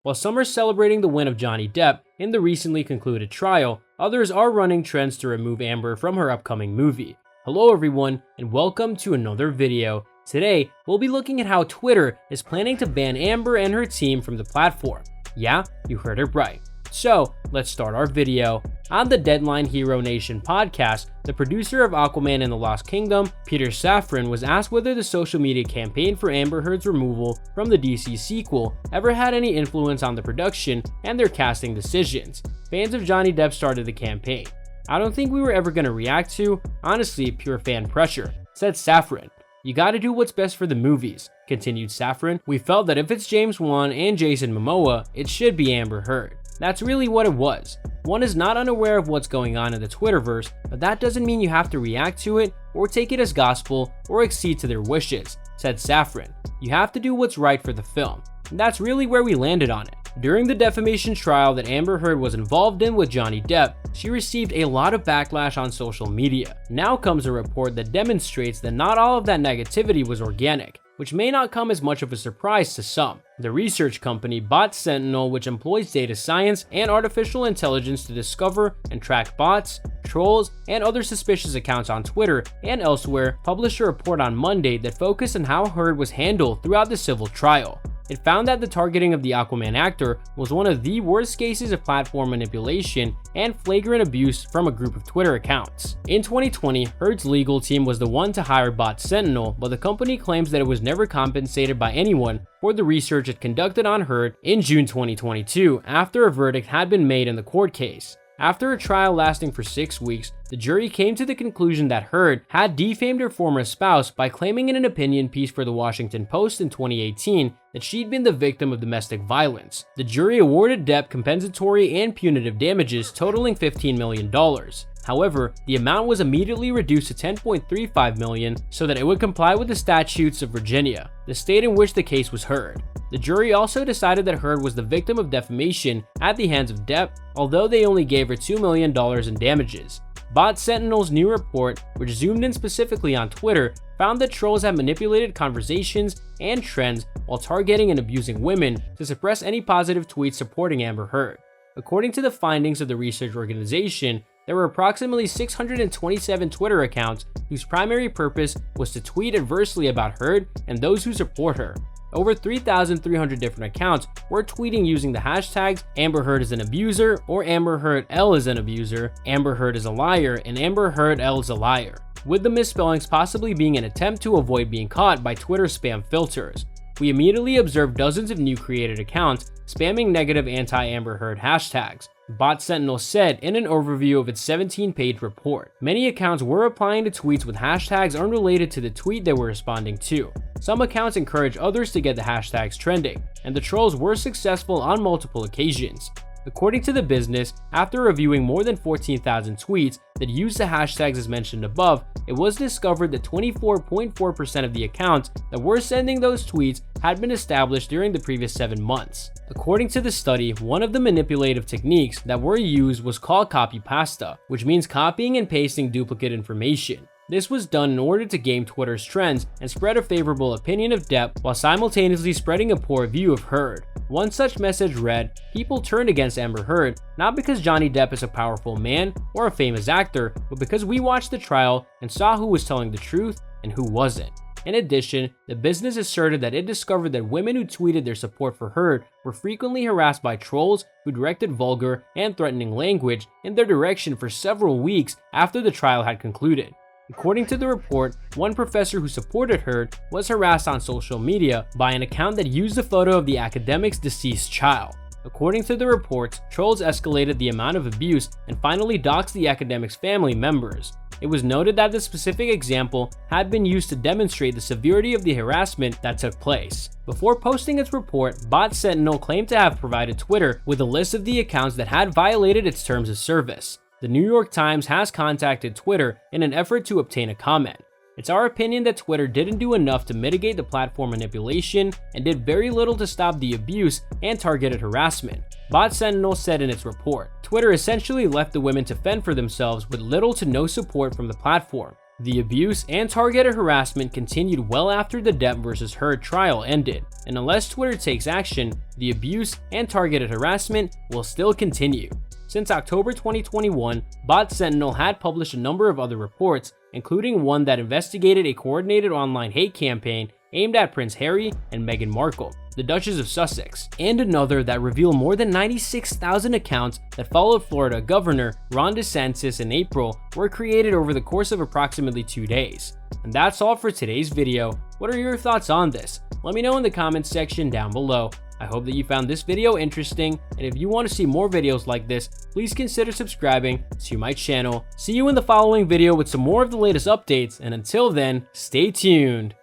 While some are celebrating the win of Johnny Depp in the recently concluded trial, others are running trends to remove Amber from her upcoming movie. Hello everyone, and welcome to another video. Today, we'll be looking at how Twitter is planning to ban Amber and her team from the platform. Yeah, you heard it right. So, let's start our video. On the Deadline Hero Nation podcast, the producer of Aquaman and the Lost Kingdom, Peter Safran, was asked whether the social media campaign for Amber Heard's removal from the DC sequel ever had any influence on the production and their casting decisions. Fans of Johnny Depp started the campaign. "I don't think we were ever going to react to, honestly, pure fan pressure," said Safran. "You gotta do what's best for the movies," continued Safran. "We felt that if it's James Wan and Jason Momoa, it should be Amber Heard. That's really what it was. One is not unaware of what's going on in the Twitterverse, but that doesn't mean you have to react to it or take it as gospel or accede to their wishes," said Safran. "You have to do what's right for the film." And that's really where we landed on it. During the defamation trial that Amber Heard was involved in with Johnny Depp, she received a lot of backlash on social media. Now comes a report that demonstrates that not all of that negativity was organic, which may not come as much of a surprise to some. The research company Bot Sentinel, which employs data science and artificial intelligence to discover and track bots, trolls, and other suspicious accounts on Twitter and elsewhere, published a report on Monday that focused on how Heard was handled throughout the civil trial. It found that the targeting of the Aquaman actor was one of the worst cases of platform manipulation and flagrant abuse from a group of Twitter accounts. In 2020, Heard's legal team was the one to hire Bot Sentinel, but the company claims that it was never compensated by anyone for the research it conducted on Heard in June 2022 after a verdict had been made in the court case. After a trial lasting for 6 weeks, the jury came to the conclusion that Heard had defamed her former spouse by claiming in an opinion piece for the Washington Post in 2018 that she'd been the victim of domestic violence. The jury awarded Depp compensatory and punitive damages totaling $15 million. However, the amount was immediately reduced to $10.35 million so that it would comply with the statutes of Virginia, the state in which the case was heard. The jury also decided that Heard was the victim of defamation at the hands of Depp, although they only gave her $2 million in damages. Bot Sentinel's new report, which zoomed in specifically on Twitter, found that trolls had manipulated conversations and trends while targeting and abusing women to suppress any positive tweets supporting Amber Heard. According to the findings of the research organization, there were approximately 627 Twitter accounts whose primary purpose was to tweet adversely about Heard and those who support her. Over 3,300 different accounts were tweeting using the hashtags Amber Heard is an abuser or Amber Heard L is an abuser, Amber Heard is a liar, and Amber Heard L is a liar, with the misspellings possibly being an attempt to avoid being caught by Twitter spam filters. We immediately observed dozens of new created accounts spamming negative anti-Amber Heard hashtags, Bot Sentinel said in an overview of its 17-page report. Many accounts were applying to tweets with hashtags unrelated to the tweet they were responding to. Some accounts encouraged others to get the hashtags trending, and the trolls were successful on multiple occasions. According to the business, after reviewing more than 14,000 tweets that used the hashtags as mentioned above, it was discovered that 24.4% of the accounts that were sending those tweets had been established during the previous 7 months. According to the study, one of the manipulative techniques that were used was called copy-pasta, which means copying and pasting duplicate information. This was done in order to game Twitter's trends and spread a favorable opinion of Depp while simultaneously spreading a poor view of Heard. One such message read, "People turned against Amber Heard, not because Johnny Depp is a powerful man or a famous actor, but because we watched the trial and saw who was telling the truth and who wasn't." In addition, the business asserted that it discovered that women who tweeted their support for Heard were frequently harassed by trolls who directed vulgar and threatening language in their direction for several weeks after the trial had concluded. According to the report, one professor who supported Heard was harassed on social media by an account that used a photo of the academic's deceased child. According to the reports, trolls escalated the amount of abuse and finally doxed the academic's family members. It was noted that the specific example had been used to demonstrate the severity of the harassment that took place. Before posting its report, Bot Sentinel claimed to have provided Twitter with a list of the accounts that had violated its terms of service. The New York Times has contacted Twitter in an effort to obtain a comment. "It's our opinion that Twitter didn't do enough to mitigate the platform manipulation and did very little to stop the abuse and targeted harassment," Bot Sentinel said in its report. Twitter essentially left the women to fend for themselves with little to no support from the platform. The abuse and targeted harassment continued well after the Depp vs. Heard trial ended, and unless Twitter takes action, the abuse and targeted harassment will still continue. Since October 2021, Bot Sentinel had published a number of other reports, including one that investigated a coordinated online hate campaign aimed at Prince Harry and Meghan Markle, the Duchess of Sussex, and another that revealed more than 96,000 accounts that followed Florida Governor Ron DeSantis in April were created over the course of approximately 2 days. And that's all for today's video. What are your thoughts on this? Let me know in the comments section down below. I hope that you found this video interesting, and if you want to see more videos like this, please consider subscribing to my channel. See you in the following video with some more of the latest updates, and until then, stay tuned.